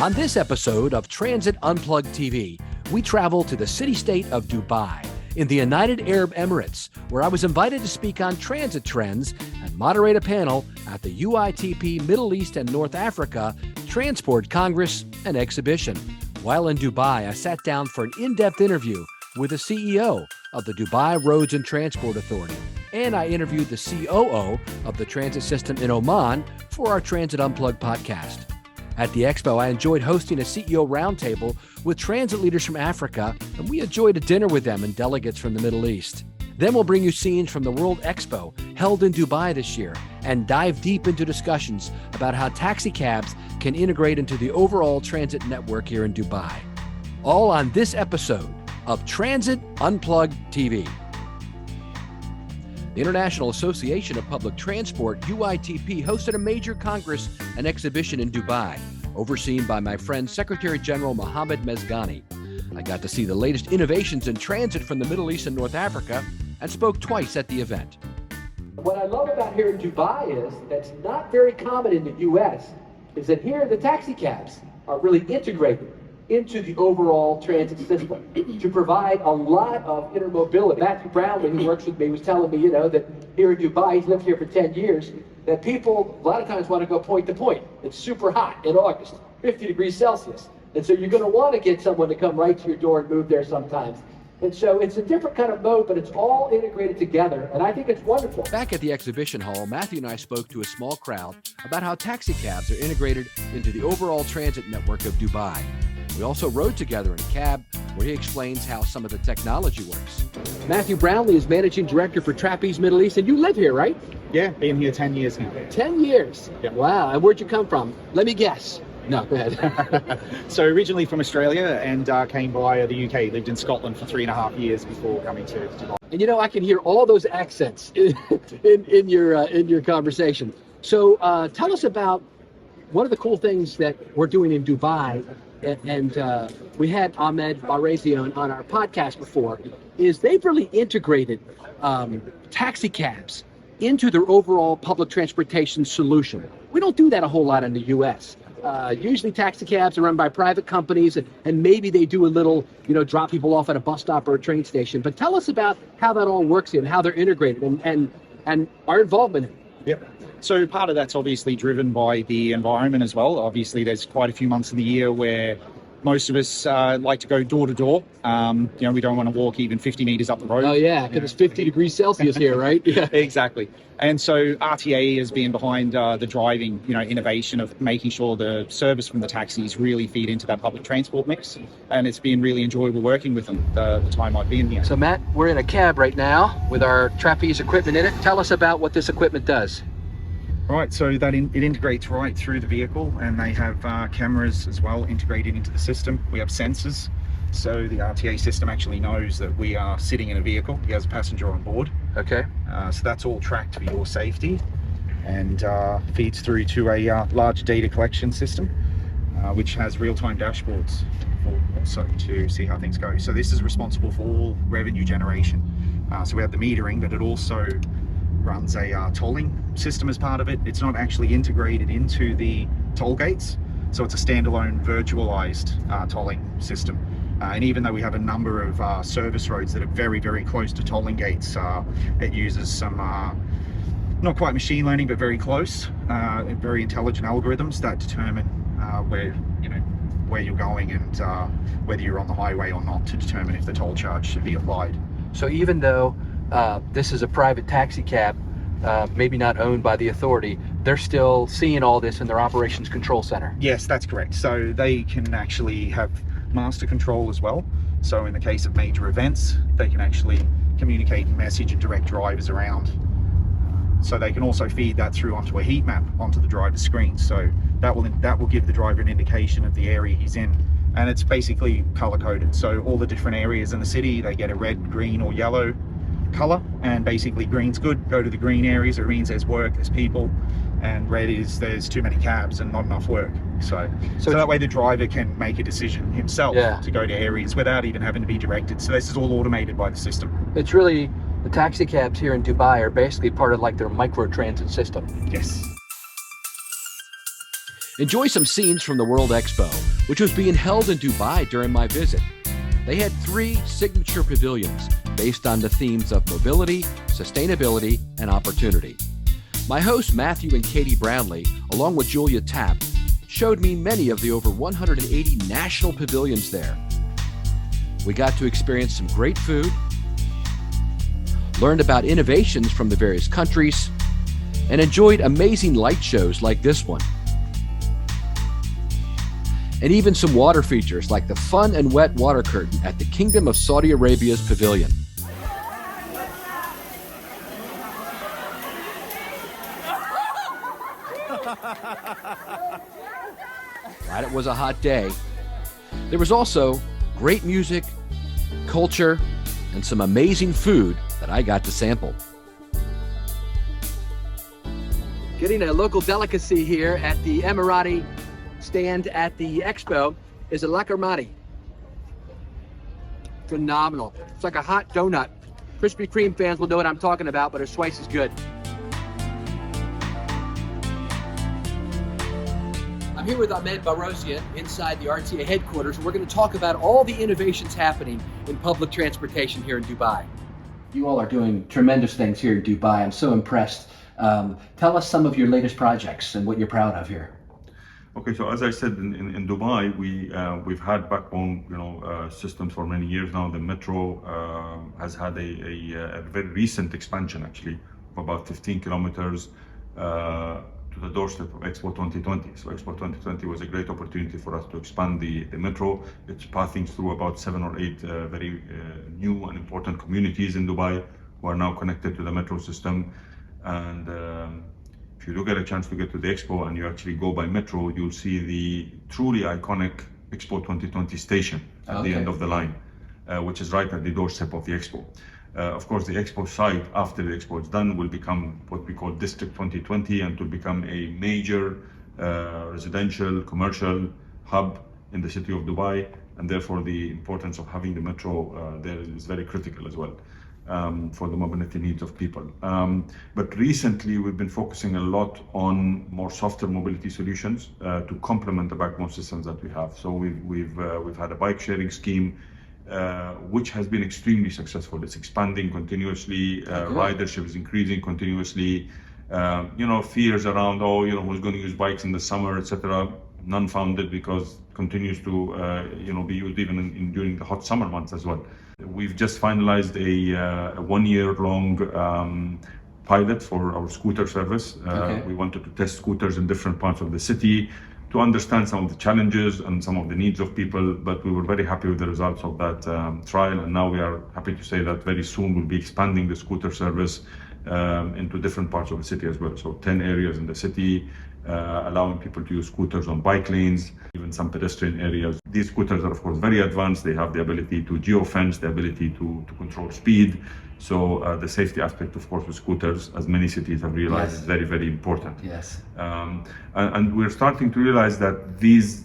On this episode of Transit Unplugged TV, we travel to the city-state of Dubai in the United Arab Emirates, where I was invited to speak on transit trends and moderate a panel at the UITP Middle East and North Africa Transport Congress and Exhibition. While in Dubai, I sat down for an in-depth interview with the CEO of the Dubai Roads and Transport Authority, and I interviewed the COO of the transit system in Oman for our Transit Unplugged podcast. At the Expo, I enjoyed hosting a CEO roundtable with transit leaders from Africa, and we enjoyed a dinner with them and delegates from the Middle East. Then we'll bring you scenes from the World Expo held in Dubai this year and dive deep into discussions about how taxi cabs can integrate into the overall transit network here in Dubai. All on this episode of Transit Unplugged TV. The International Association of Public Transport, UITP, hosted a major congress and exhibition in Dubai, overseen by my friend Secretary General Ahmed Bahrozyan. I got to see the latest innovations in transit from the Middle East and North Africa and spoke twice at the event. What I love about here in Dubai is that's not very common in the U.S. is that here the taxi cabs are really integrated into the overall transit system to provide a lot of intermobility. Matthew Brownlie, who works with me, was telling me, that here in Dubai, he's lived here for 10 years, that people a lot of times want to go point to point. It's super hot in August, 50 degrees Celsius. And so you're going to want to get someone to come right to your door and move there sometimes. And so it's a different kind of mode, but it's all integrated together, and I think it's wonderful. Back at the exhibition hall, Matthew and I spoke to a small crowd about how taxi cabs are integrated into the overall transit network of Dubai. We also rode together in a cab where he explains how some of the technology works. Matthew Brownlie is Managing Director for Trapeze Middle East, and you live here, right? Yeah, been here 10 years now. 10 years? Yeah. Wow, and where'd you come from? Let me guess. No, go ahead. So originally from Australia and came via the UK, lived in Scotland for 3.5 years before coming to Dubai. And I can hear all those accents in your conversation. So tell us about one of the cool things that we're doing in Dubai, and we had Ahmed Bahrozyan on our podcast before, is they've really integrated taxi cabs into their overall public transportation solution. We don't do that a whole lot in the U.S. Usually taxi cabs are run by private companies, and maybe they do a little, drop people off at a bus stop or a train station. But tell us about how that all works and how they're integrated and our involvement in it. Yep. So part of that's obviously driven by the environment as well. Obviously, there's quite a few months in the year where most of us like to go door to door. We don't want to walk even 50 meters up the road. Oh yeah, because it's 50 degrees Celsius here, right? Yeah. Exactly. And so RTA has been behind the driving, innovation of making sure the service from the taxis really feed into that public transport mix. And it's been really enjoyable working with them the time I've been here. So Matt, we're in a cab right now with our trapeze equipment in it. Tell us about what this equipment does. Right, so that it integrates right through the vehicle, and they have cameras as well integrated into the system. We have sensors, so the RTA system actually knows that we are sitting in a vehicle. He has a passenger on board. Okay. So that's all tracked for your safety, and feeds through to a large data collection system, which has real-time dashboards also to see how things go. So this is responsible for all revenue generation. So we have the metering, but it also runs a tolling system as part of it. It's not actually integrated into the toll gates, so it's a standalone virtualized tolling system. And even though we have a number of service roads that are very, very close to tolling gates, it uses some not quite machine learning, but very close, very intelligent algorithms that determine where you're going and whether you're on the highway or not, to determine if the toll charge should be applied. So even though this is a private taxi cab, maybe not owned by the authority, they're still seeing all this in their operations control center. Yes, that's correct. So they can actually have master control as well. So in the case of major events, they can actually communicate and message and direct drivers around. So they can also feed that through onto a heat map onto the driver's screen. So that will give the driver an indication of the area he's in. And it's basically color coded. So all the different areas in the city, they get a red, green or yellow color, and basically green's good, go to the green areas. It means there's work, there's people, and red is there's too many cabs and not enough work. So that way the driver can make a decision himself to go to areas without even having to be directed. So this is all automated by the system. It's really, the taxi cabs here in Dubai are basically part of like their microtransit system. Yes. Enjoy some scenes from the World Expo, which was being held in Dubai during my visit. They had 3 signature pavilions based on the themes of mobility, sustainability, and opportunity. My hosts Matthew and Katie Brownlie, along with Julia Tapp, showed me many of the over 180 national pavilions there. We got to experience some great food, learned about innovations from the various countries, and enjoyed amazing light shows like this one. And even some water features like the fun and wet water curtain at the Kingdom of Saudi Arabia's pavilion. Right, it was a hot day. There was also great music, culture, and some amazing food that I got to sample. Getting a local delicacy here at the Emirati stand at the expo is a lakarmati. Phenomenal. It's like a hot donut. Krispy Kreme fans will know what I'm talking about, but it's twice as good. I'm here with Ahmed Bahrozyan inside the RTA headquarters, and we're going to talk about all the innovations happening in public transportation here in Dubai. You all are doing tremendous things here in Dubai. I'm so impressed. Tell us some of your latest projects and what you're proud of here. Okay, so as I said, in Dubai, we've had backbone, systems for many years now. The metro has had a very recent expansion, actually, of about 15 kilometers to the doorstep of Expo 2020. So Expo 2020 was a great opportunity for us to expand the metro. It's passing through about 7 or 8 very new and important communities in Dubai who are now connected to the metro system. And if you do get a chance to get to the Expo and you actually go by metro, you'll see the truly iconic Expo 2020 station at the end of the line, which is right at the doorstep of the Expo. Of course, the Expo site, after the Expo is done, will become what we call District 2020 and to become a major residential, commercial hub in the city of Dubai. And therefore, the importance of having the metro there is very critical as well. For the mobility needs of people. But recently we've been focusing a lot on more softer mobility solutions to complement the backbone systems that we have. So we've had a bike sharing scheme which has been extremely successful. It's expanding continuously, ridership is increasing continuously. Fears around, who's going to use bikes in the summer, etc. None founded, because it continues to be used even during the hot summer months as well. We've just finalized a 1-year-long pilot for our scooter service. We wanted to test scooters in different parts of the city to understand some of the challenges and some of the needs of people, but we were very happy with the results of that trial, and now we are happy to say that very soon we'll be expanding the scooter service into different parts of the city as well. So 10 areas in the city, allowing people to use scooters on bike lanes, even some pedestrian areas. These scooters are of course very advanced. They have the ability to geofence, the ability to control speed. So the safety aspect, of course, with scooters, as many cities have realized, is very, very important. Yes. And we're starting to realize that these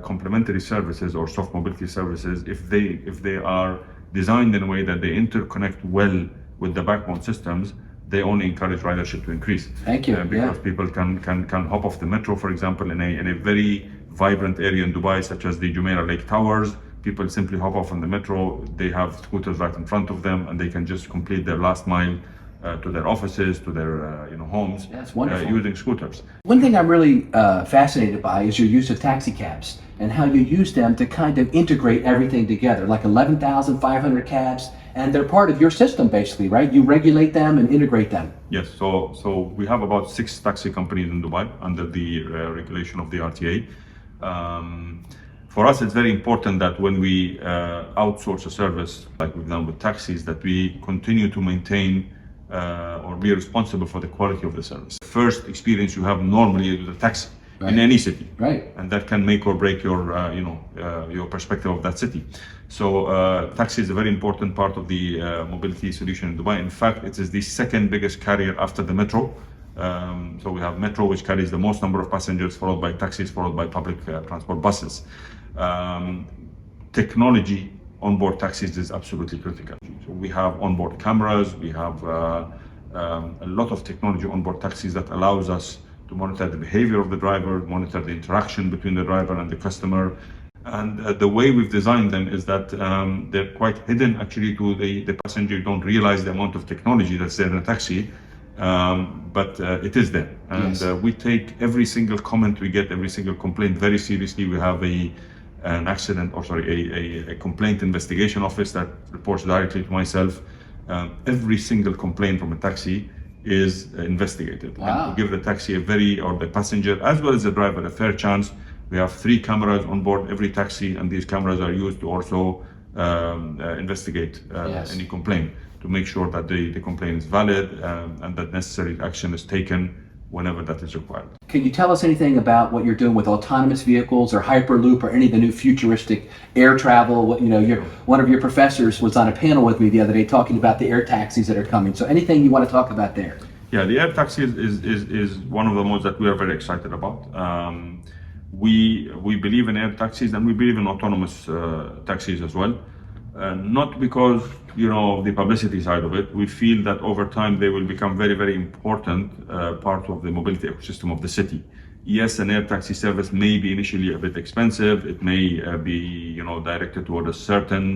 complementary services or soft mobility services, if they are designed in a way that they interconnect well with the backbone systems, they only encourage ridership to increase. Thank you. Because people can hop off the metro, for example, in a very vibrant area in Dubai, such as the Jumeirah Lake Towers. People simply hop off on the metro. They have scooters right in front of them, and they can just complete their last mile to their offices, to their homes. That's wonderful. Using scooters. One thing I'm really fascinated by is your use of taxi cabs and how you use them to kind of integrate everything together, like 11,500 cabs, and they're part of your system basically, right? You regulate them and integrate them. Yes, so we have about 6 taxi companies in Dubai under the regulation of the RTA. For us, it's very important that when we outsource a service, like we've done with taxis, that we continue to maintain or be responsible for the quality of the service. First experience you have normally is with a taxi. Right. In any city, right? And that can make or break your, your perspective of that city. So, taxi is a very important part of the mobility solution in Dubai. In fact, it is the second biggest carrier after the metro. So we have metro, which carries the most number of passengers, followed by taxis, followed by public transport buses. Technology on board taxis is absolutely critical. So we have onboard cameras. We have a lot of technology on board taxis that allows us to monitor the behavior of the driver, monitor the interaction between the driver and the customer. And the way we've designed them is that they're quite hidden actually to the passenger. You don't realize the amount of technology that's there in a taxi, but it is there. And Yes. We take every single comment we get, every single complaint very seriously. We have a complaint investigation office that reports directly to myself. Every single complaint from a taxi is investigated. Wow. And to give the taxi or the passenger as well as the driver a fair chance. We have 3 cameras on board every taxi, and these cameras are used to also investigate Yes. any complaint to make sure that the complaint is valid and that necessary action is taken whenever that is required. Can you tell us anything about what you're doing with autonomous vehicles or Hyperloop or any of the new futuristic air travel? One of your professors was on a panel with me the other day talking about the air taxis that are coming. So anything you want to talk about there? Yeah, the air taxi is one of the modes that we are very excited about. We believe in air taxis, and we believe in autonomous taxis as well. Not because of the publicity side of it. We feel that over time they will become very, very important part of the mobility ecosystem of the city. Yes, an air taxi service may be initially a bit expensive. It may be directed toward a certain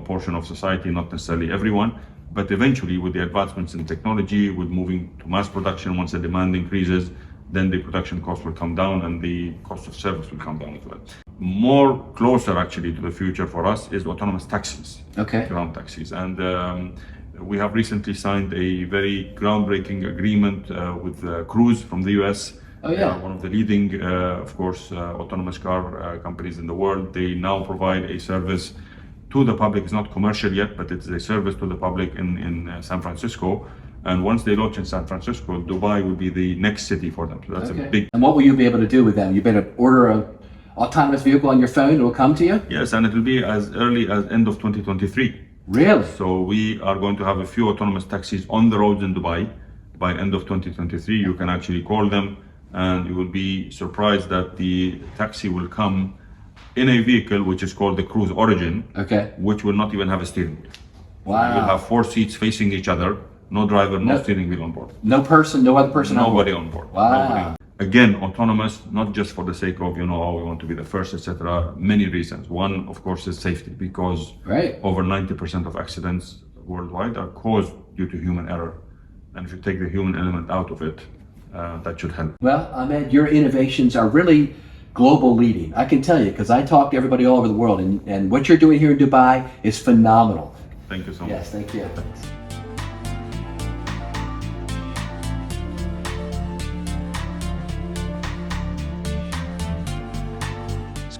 portion of society, not necessarily everyone. But eventually, with the advancements in technology, with moving to mass production, once the demand increases, then the production cost will come down and the cost of service will come down as well. More closer actually to the future for us is autonomous taxis, Okay. ground taxis. And we have recently signed a very groundbreaking agreement with Cruise from the US. Oh, yeah. One of the leading, of course, autonomous car companies in the world. They now provide a service to the public. It's not commercial yet, but it's a service to the public in San Francisco. And once they launch in San Francisco, Dubai will be the next city for them. So that's a big. And what will you be able to do with them? You better order a autonomous vehicle on your phone, it will come to you? Yes, and it will be as early as end of 2023. Really? So we are going to have a few autonomous taxis on the roads in Dubai by end of 2023. You can actually call them and you will be surprised that the taxi will come in a vehicle which is called the Cruise Origin, Okay. which will not even have a steering wheel. Wow. You'll have 4 seats facing each other, no driver, no steering wheel on board. No other person on board? Nobody on board. Wow. Nobody. Again, autonomous, not just for the sake of, we want to be the first, etc. Many reasons. One, of course, is safety, because Right. over 90% of accidents worldwide are caused due to human error. And if you take the human element out of it, that should help. Well, Ahmed, your innovations are really global leading. I can tell you, because I talk to everybody all over the world, and what you're doing here in Dubai is phenomenal. Thank you so much. Yes, thank you.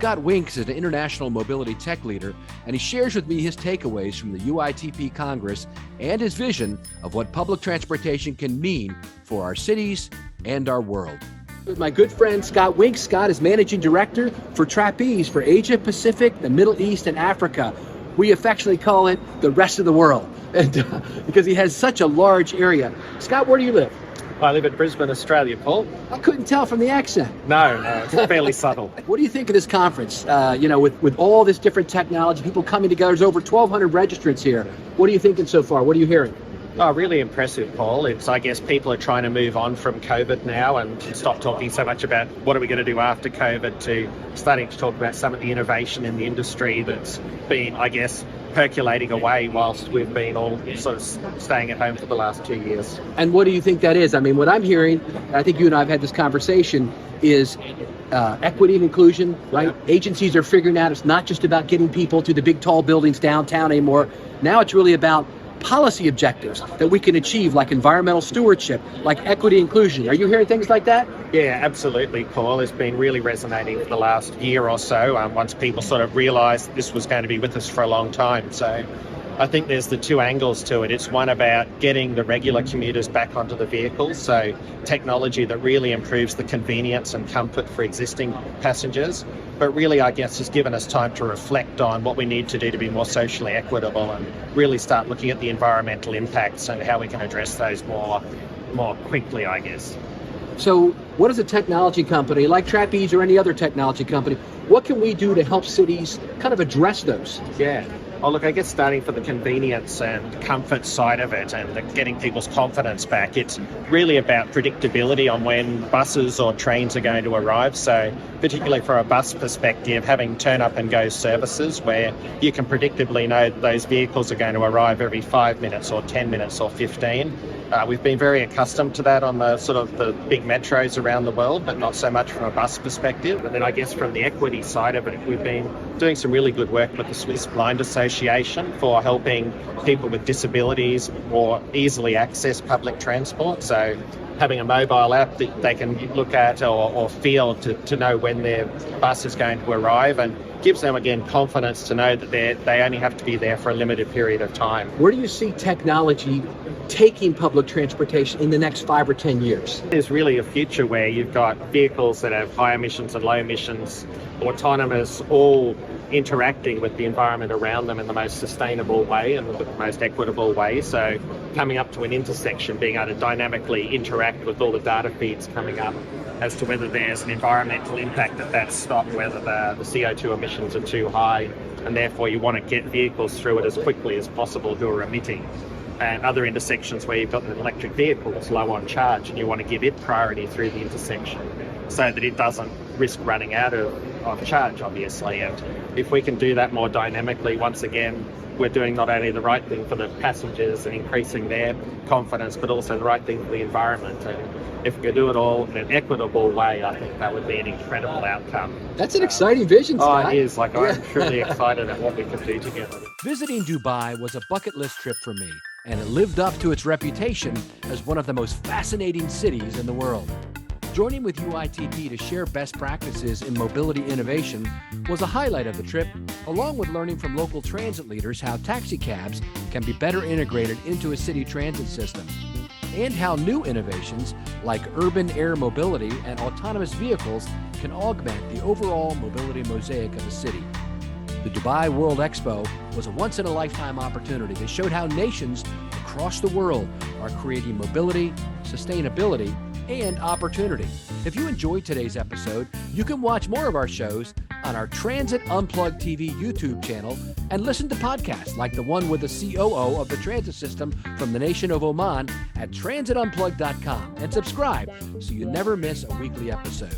Scott Winks is an international mobility tech leader, and he shares with me his takeaways from the UITP Congress and his vision of what public transportation can mean for our cities and our world. With my good friend Scott Winks. Scott is Managing Director for Trapeze for Asia Pacific, the Middle East, and Africa. We affectionately call it the rest of the world, and because he has such a large area. Scott, where do you live? I live in Brisbane, Australia, Paul. I couldn't tell from the accent. No, it's fairly subtle. What do you think of this conference? With all this different technology, people coming together, there's over 1,200 registrants here. What are you thinking so far? What are you hearing? Oh, really impressive, Paul. I guess people are trying to move on from COVID now and stop talking so much about what are we going to do after COVID to starting to talk about some of the innovation in the industry that's been, I guess, percolating away whilst we've been all sort of staying at home for the last 2 years. And what do you think that is? I mean, what I'm hearing, and I think you and I have had this conversation, is equity and inclusion, right? Yeah. Agencies are figuring out it's not just about getting people to the big tall buildings downtown anymore. Now it's really about policy objectives that we can achieve, like environmental stewardship, like equity and inclusion. Are you hearing things like that? Yeah, absolutely, Paul. It's been really resonating for the last year or so, once people sort of realised this was going to be with us for a long time. So I think there's the two angles to it. It's one about getting the regular commuters back onto the vehicles, so technology that really improves the convenience and comfort for existing passengers. But really, I guess, has given us time to reflect on what we need to do to be more socially equitable and really start looking at the environmental impacts and how we can address those more quickly, I guess. So what is a technology company like Trapeze or any other technology company, what can we do to help cities kind of address those? Yeah. Oh, look, I guess starting for the convenience and comfort side of it and getting people's confidence back, it's really about predictability on when buses or trains are going to arrive. So particularly for a bus perspective, having turn up and go services where you can predictably know those vehicles are going to arrive every 5 minutes or 10 minutes or 15. We've been very accustomed to that on the sort of the big metros around the world, but not so much from a bus perspective. And then I guess from the equity side of it, we've been doing some really good work with the Swiss Blind Association for helping people with disabilities more easily access public transport. So having a mobile app that they can look at or feel to know when their bus is going to arrive, and gives them, again, confidence to know that they only have to be there for a limited period of time. Where do you see technology taking public transportation in the next 5 or 10 years? There's really a future where you've got vehicles that have high emissions and low emissions, autonomous, all interacting with the environment around them in the most sustainable way and the most equitable way. So coming up to an intersection, being able to dynamically interact with all the data feeds coming up as to whether there's an environmental impact at that stop, whether the CO2 emissions are too high, and therefore you want to get vehicles through it as quickly as possible who are emitting. And other intersections where you've got an electric vehicle that's low on charge and you want to give it priority through the intersection so that it doesn't risk running out of charge, obviously. And if we can do that more dynamically, once again, we're doing not only the right thing for the passengers and increasing their confidence, but also the right thing for the environment. And if we could do it all in an equitable way, I think that would be an incredible outcome. That's an exciting vision, Scott. Oh, it is. I'm truly excited at what we can do together. Visiting Dubai was a bucket list trip for me, and it lived up to its reputation as one of the most fascinating cities in the world. Joining with UITP to share best practices in mobility innovation was a highlight of the trip, along with learning from local transit leaders how taxi cabs can be better integrated into a city transit system, and how new innovations like urban air mobility and autonomous vehicles can augment the overall mobility mosaic of a city. The Dubai World Expo was a once-in-a-lifetime opportunity that showed how nations across the world are creating mobility, sustainability, and opportunity. If you enjoyed today's episode, you can watch more of our shows on our Transit Unplugged TV YouTube channel and listen to podcasts like the one with the COO of the transit system from the nation of Oman at transitunplugged.com, and subscribe so you never miss a weekly episode.